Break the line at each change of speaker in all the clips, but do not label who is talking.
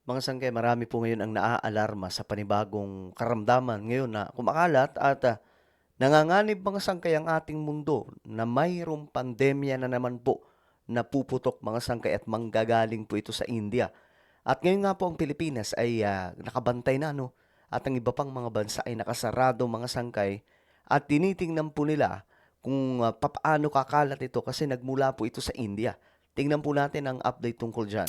Mga sangkay, marami po ngayon ang naaalarma sa panibagong karamdaman ngayon na kumakalat at nanganganib mga sangkay ang ating mundo na mayroong pandemya na naman po na puputok mga sangkay at manggagaling po ito sa India. At ngayon nga po ang Pilipinas ay nakabantay na no at ang iba pang mga bansa ay nakasarado mga sangkay at tinitingnan po nila kung papaano kakalat ito kasi nagmula po ito sa India. Tingnan po natin ang update tungkol dyan.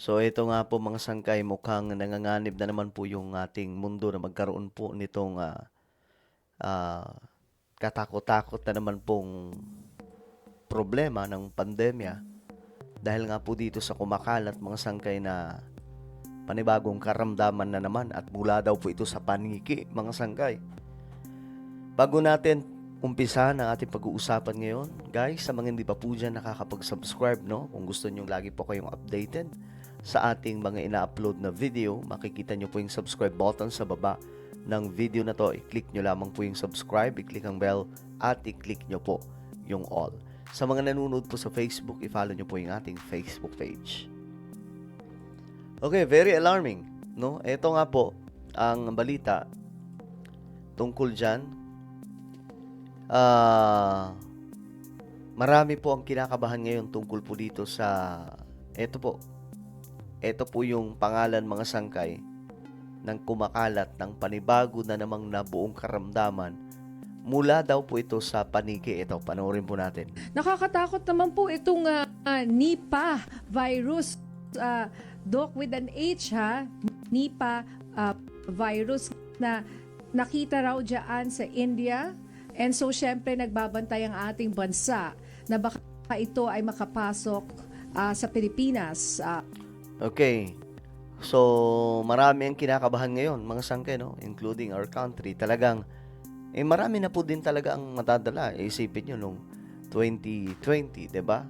So ito nga po mga sangkay, mukhang nanganganib na naman po yung ating mundo na magkaroon po nitong ah, katakot-takot na naman pong problema ng pandemya dahil nga po dito sa kumakalat mga sangkay na panibagong karamdaman na naman at mula daw po ito sa paniki mga sangkay. Bago natin umpisa ng ating pag-uusapan ngayon, guys, sa mga hindi pa po dyan nakakapag-subscribe, no? Kung gusto nyo lagi po kayong updated sa ating mga ina-upload na video, makikita nyo po yung subscribe button sa baba ng video na to. I-click nyo lamang po yung subscribe, i-click ang bell, at i-click nyo po yung all. Sa mga nanonood po sa Facebook, i-follow nyo po yung ating Facebook page. Okay, very alarming, no? Ito nga po ang balita tungkol dyan. Marami po ang kinakabahan ngayon tungkol po dito sa ito po yung pangalan mga sangkay ng kumakalat ng panibago na namang nabuong karamdaman mula daw po ito sa paniki. Ito, panoorin po natin.
Nakakatakot naman po itong Nipah virus, Doc, with an H ha, Nipah virus na nakita raw dyan sa India. And so, syempre, nagbabantay ang ating bansa na baka ito ay makapasok sa Pilipinas.
Okay. So, marami ang kinakabahan ngayon, mga sangkay, no? Including our country. Talagang, marami na po din talaga ang matadala. Isipin nyo nung 2020, diba?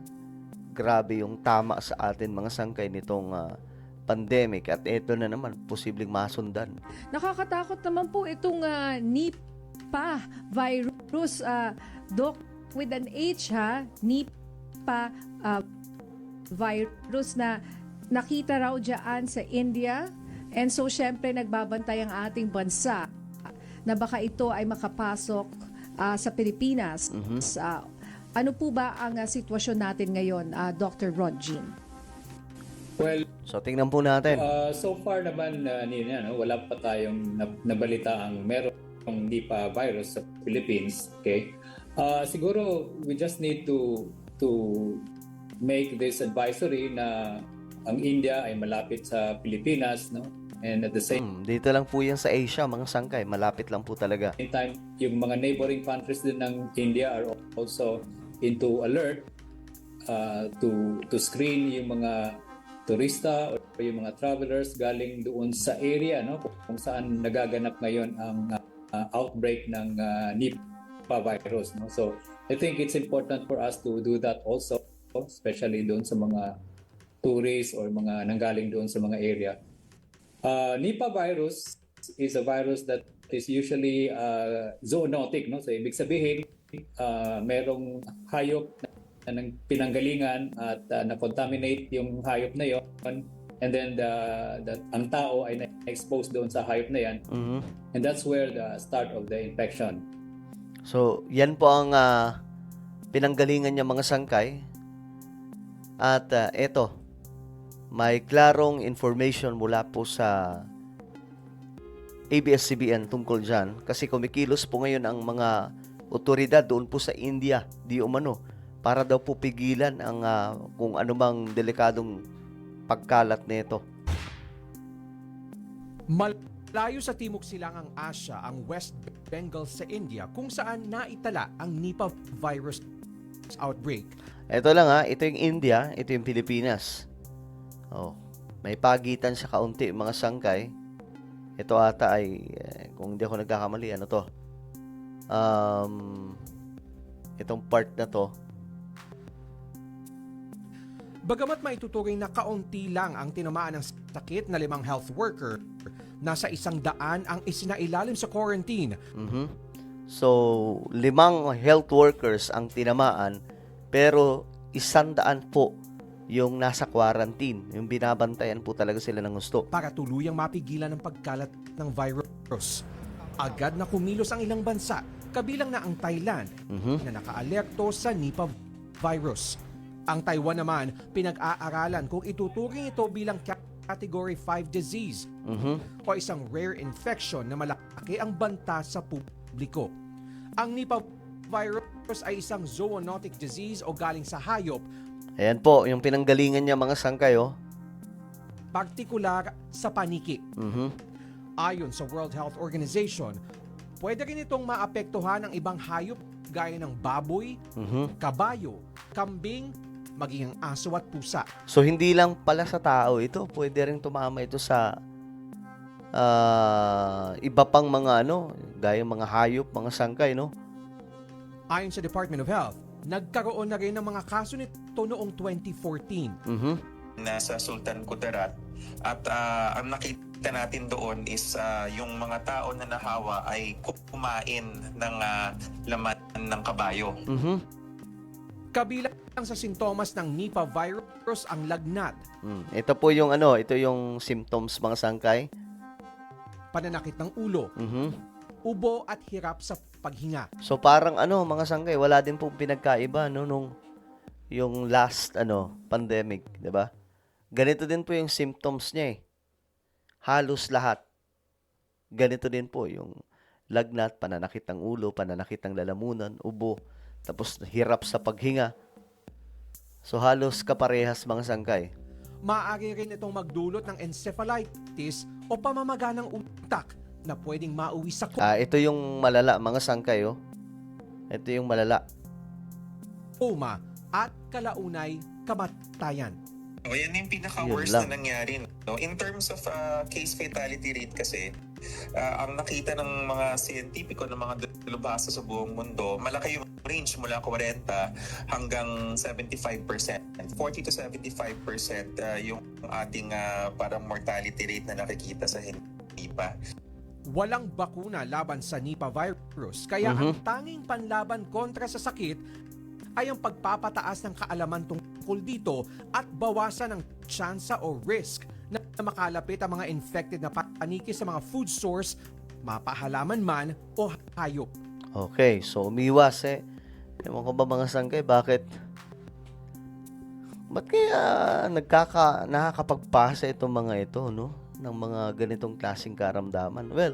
Grabe yung tama sa atin, mga sangkay, nitong pandemic. At ito na naman, posibleng masundan.
Nakakatakot naman po itong Nipah virus, Doc, with an H ha, Nipah virus na nakita raw dyan sa India. And so, syempre, nagbabantay ang ating bansa na baka ito ay makapasok sa Pilipinas. Ano po ba ang sitwasyon natin ngayon, Dr. Rod Jean?
Well,
So, tingnan po natin.
so far naman, Nina, no, wala pa tayong nabalita ang merong Nipah virus sa Philippines. Okay? Siguro, we just need to make this advisory na ang India ay malapit sa Pilipinas, no? And at the same
Dito lang po yan sa Asia, mga sangkay. Malapit lang po talaga.
time, yung mga neighboring countries din ng India are also into alert to screen yung mga turista o yung mga travelers galing doon sa area, no, kung saan nagaganap ngayon ang outbreak ng Nipah virus, no. So I think it's important for us to do that also, especially doon sa mga tourists or mga nanggaling doon sa mga area. Nipah virus is a virus that is usually zoonotic, no. So ibig sabihin, merong hayop na pinanggalingan at na-contaminate yung hayop na yon, and then ang tao ay na-expose doon sa hayop na yan, and that's where the start of the infection.
So, yan po ang pinanggalingan niya mga sangkay. At eto, may klarong information mula po sa ABS-CBN tungkol dyan. Kasi kumikilos po ngayon ang mga otoridad doon po sa India, di umano, para daw po pigilan ang kung anumang delikadong pagkalat nito.
Malayo sa Timog Silangang Asya ang West Bengal sa India kung saan naitala ang Nipah virus outbreak.
Ito lang ito yung India, ito yung Pilipinas. Oh, may pagitan sa kaunti mga sangkay. Ito ata ay, kung hindi ako nagkakamali, ano to? Itong part na to.
Bagamat maituturing na kaunti lang ang tinamaan ng sakit na 5 health worker, nasa 100 ang isinailalim sa quarantine.
So, 5 health workers ang tinamaan Pero 100 po yung nasa quarantine. Yung binabantayan po talaga sila ng gusto.
para tuluyang mapigilan ang pagkalat ng virus. Agad na kumilos ang ilang bansa, kabilang na ang Thailand, na nakaalerto sa Nipah virus. Ang Taiwan naman, pinag-aaralan kung ituturing ito bilang Category 5 disease o isang rare infection na malaki ang banta sa publiko. Ang Nipah virus ay isang zoonotic disease o galing sa hayop,
Ayan po, yung pinanggalingan niya mga sangkay, oh.
partikular sa paniki.
Mhm.
Ayon sa World Health Organization, pwede rin itong maapektuhan ng ibang hayop gaya ng baboy, kabayo, kambing, maging ang aso at pusa.
So, hindi lang pala sa tao ito. Pwede rin tumama ito sa iba pang mga gaya mga hayop, mga sangkay, no?
Ayon sa Department of Health, nagkaroon na rin ng mga kaso nito noong 2014.
Nasa Sultan Kudarat at ang nakita natin doon is yung mga tao na nahawa ay kumain ng laman ng kabayo.
Kabilang sa sintomas ng Nipah virus ang lagnat,
Ito po yung ito yung symptoms mga sangkay.
pananakit ng ulo, ubo at hirap sa paghinga.
So parang mga sangkay, wala din pong pinagkaiba nung yung last pandemic, 'di ba? Ganito din po yung symptoms niya eh. Halos lahat. Ganito din po yung lagnat, pananakit ng ulo, pananakit ng lalamunan, ubo, tapos hirap sa paghinga. So halos kaparehas mga sangkay.
Maaari rin itong magdulot ng encephalitis o pamamaga ng utak na pwedeng mauwi sa
Ito yung malala mga sangkay, oh. Ito yung malala.
coma at kalaunay kamatayan.
O yan yung
Yun
pinaka-worst
lang.
na nangyari. No? In terms of case fatality rate kasi, ang nakita ng mga siyentipiko ng mga dalubhasa sa buong mundo, malaki yung range mula 40 hanggang 75%. 40 to 75% yung ating parang mortality rate na nakikita sa Nipah.
Walang bakuna laban sa Nipah virus, kaya ang tanging panlaban kontra sa sakit ay ang pagpapataas ng kaalaman tungkol dito at bawasan ng tsansa o risk na makalapit ang mga infected na paniki sa mga food source, mapahalaman man o hayop.
Okay, so umiwas eh. Ewan ko ba mga sangkay, ba't kaya nakakapagpasa itong mga ito, no? Ng mga ganitong klaseng karamdaman? Well,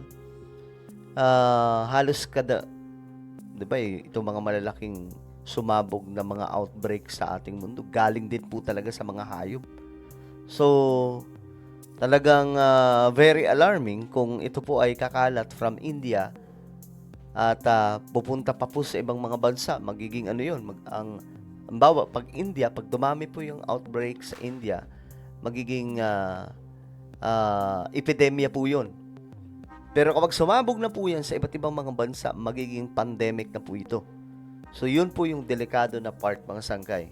halos di ba itong mga malalaking sumabog na mga outbreak sa ating mundo, galing din po talaga sa mga hayop. So, talagang very alarming kung ito po ay kakalat from India at pupunta pa po sa ibang mga bansa. Magiging pag India, pag dumami po yung outbreak sa India, magiging epidemya po yun. Pero kapag sumabog na po yan sa iba't ibang mga bansa, magiging pandemic na po ito. So, yun po yung delikado na part, mga sangkay.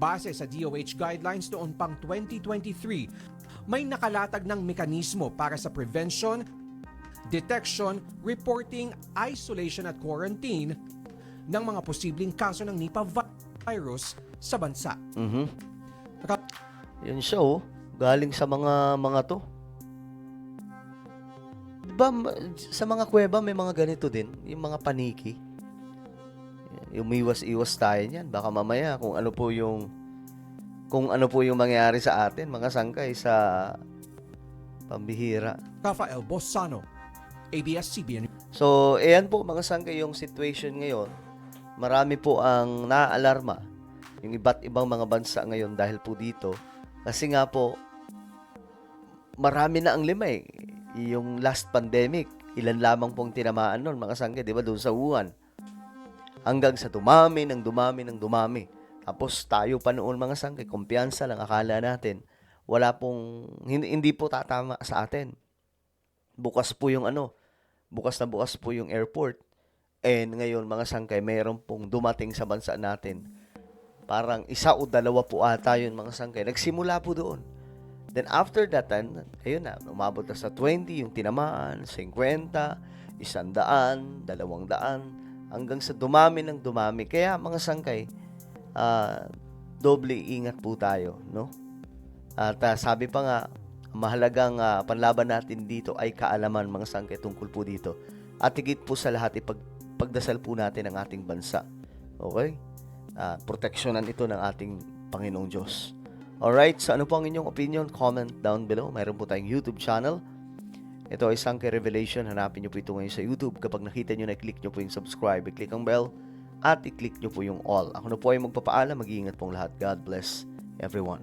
Base sa DOH guidelines noon pang 2023, may nakalatag ng mekanismo para sa prevention, detection, reporting, isolation at quarantine ng mga posibleng kaso ng Nipah virus sa bansa.
Yun siya, oh. Galing sa mga to. Diba, sa mga kuweba may mga ganito din, yung mga paniki. Umiwas-iwas tayo niyan. Baka mamaya kung ano po yung mangyayari sa atin, mga sangkay, sa pambihira.
Rafael Bossano, ABS-CBN.
So, ayan po mga sangkay yung situation ngayon. Marami po ang naaalarma yung iba't ibang mga bansa ngayon dahil po dito. Kasi nga po, marami na ang lima eh. Yung last pandemic, ilan lamang pong tinamaan nun, mga sangkay, di ba, doon sa Wuhan. Hanggang sa dumami. Tapos tayo pa noon, mga sangkay, kumpiyansa lang, akala natin, hindi po tatama sa atin. Bukas na bukas po yung airport. And ngayon, mga sangkay, mayroon pong dumating sa bansa natin. Parang 1 o 2 po ata yun, mga sangkay. Nagsimula po doon. Then after that, ayun na, umabot na sa 20 yung tinamaan, 50, 100, 200, hanggang sa dumami ng dumami. Kaya mga sangkay, doble ingat po tayo, no? At sabi pa nga, mahalagang panlaban natin dito ay kaalaman, mga sangkay, tungkol po dito. At higit po sa lahat, ipagdasal po natin ang ating bansa. Okay? Proteksyonan ito ng ating Panginoong Diyos. Alright, so ano po ang inyong opinion? Comment down below. Mayroon po tayong YouTube channel. Ito ay Sangkay Revelation. Hanapin nyo po ito ngayon sa YouTube. Kapag nakita nyo na, click nyo po yung subscribe, i-click ang bell, at i-click nyo po yung all. Ako na po ay magpapaalam. Mag-iingat pong lahat. God bless everyone.